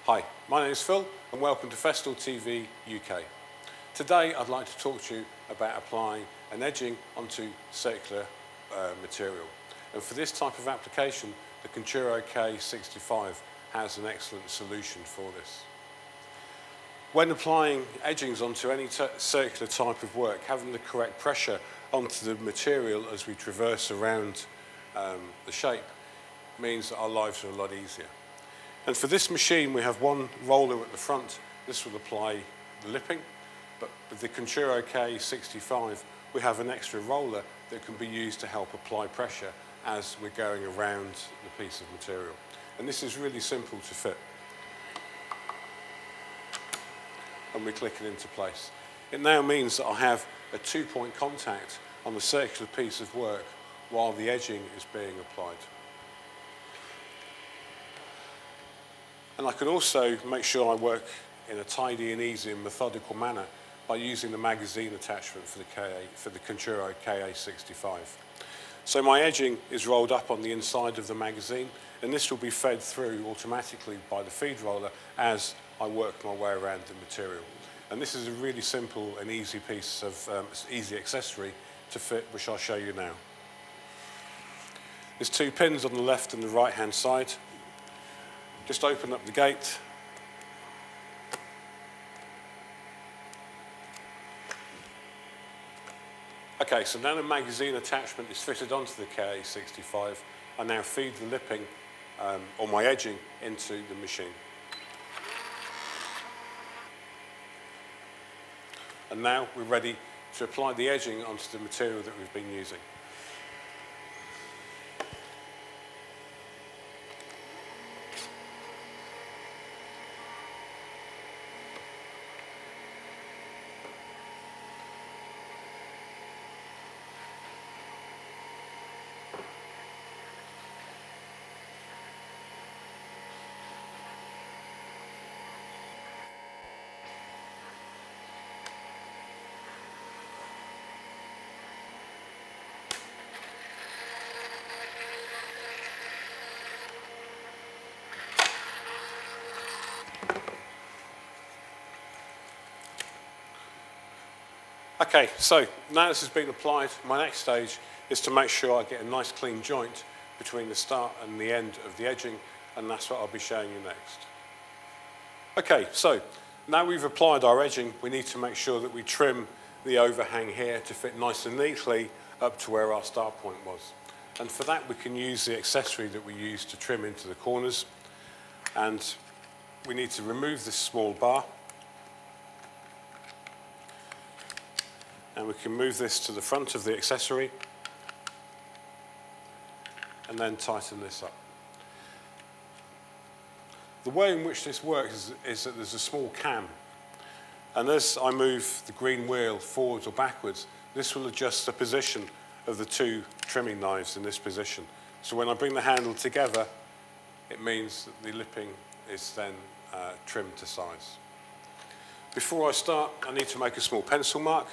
Hi, my name is Phil and welcome to Festool TV UK. Today I'd like to talk to you about applying an edging onto circular material. And for this type of application, the Conturo K65 has an excellent solution for this. When applying edgings onto any circular type of work, having the correct pressure onto the material as we traverse around the shape means that our lives are a lot easier. And for this machine, we have one roller at the front. This will apply the lipping, but with the Conturo K65, we have an extra roller that can be used to help apply pressure as we're going around the piece of material. And this is really simple to fit. And we click it into place. It now means that I have a two-point contact on the circular piece of work while the edging is being applied. And I can also make sure I work in a tidy and easy and methodical manner by using the magazine attachment for the Conturo KA65. So my edging is rolled up on the inside of the magazine, and this will be fed through automatically by the feed roller as I work my way around the material. And this is a really simple and easy piece of easy accessory to fit, which I'll show you now. There's two pins on the left and the right hand side. Just open up the gate. Okay, so now the magazine attachment is fitted onto the KA65. I now feed the lipping or my edging into the machine. And now we're ready to apply the edging onto the material that we've been using. Okay, so now this has been applied, my next stage is to make sure I get a nice clean joint between the start and the end of the edging, and that's what I'll be showing you next. Okay, so now we've applied our edging, we need to make sure that we trim the overhang here to fit nice and neatly up to where our start point was. And for that we can use the accessory that we use to trim into the corners, and we need to remove this small bar. And we can move this to the front of the accessory and then tighten this up. The way in which this works is that there's a small cam, and as I move the green wheel forwards or backwards, this will adjust the position of the two trimming knives in this position. So when I bring the handle together, it means that the lipping is then trimmed to size. Before I start, I need to make a small pencil mark.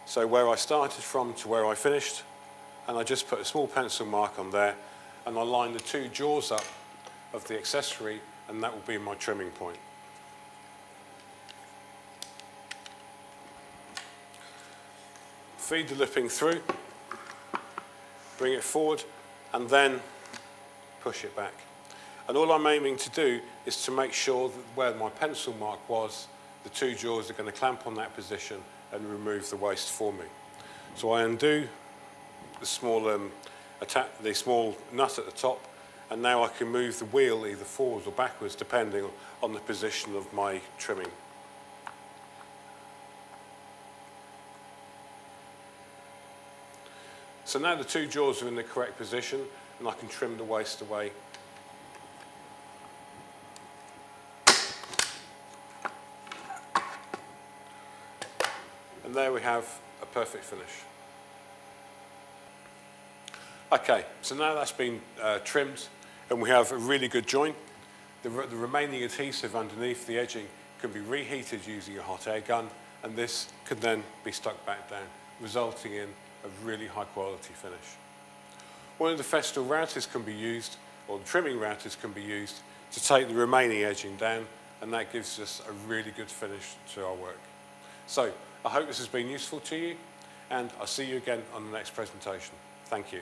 So where I started from to where I finished, and I just put a small pencil mark on there, and I line the two jaws up of the accessory, and that will be my trimming point. Feed the lipping through, bring it forward, and then push it back. And all I'm aiming to do is to make sure that where my pencil mark was, the two jaws are going to clamp on that position and remove the waste for me. So I undo the small nut at the top, and now I can move the wheel either forwards or backwards depending on the position of my trimming. So now the two jaws are in the correct position, and I can trim the waste away. And there we have a perfect finish. Okay, so now that's been trimmed and we have a really good joint. The remaining adhesive underneath the edging can be reheated using a hot air gun, and this can then be stuck back down, resulting in a really high quality finish. One of the Festool routers can be used or the trimming routers can be used to take the remaining edging down, and that gives us a really good finish to our work. So I hope this has been useful to you, and I'll see you again on the next presentation. Thank you.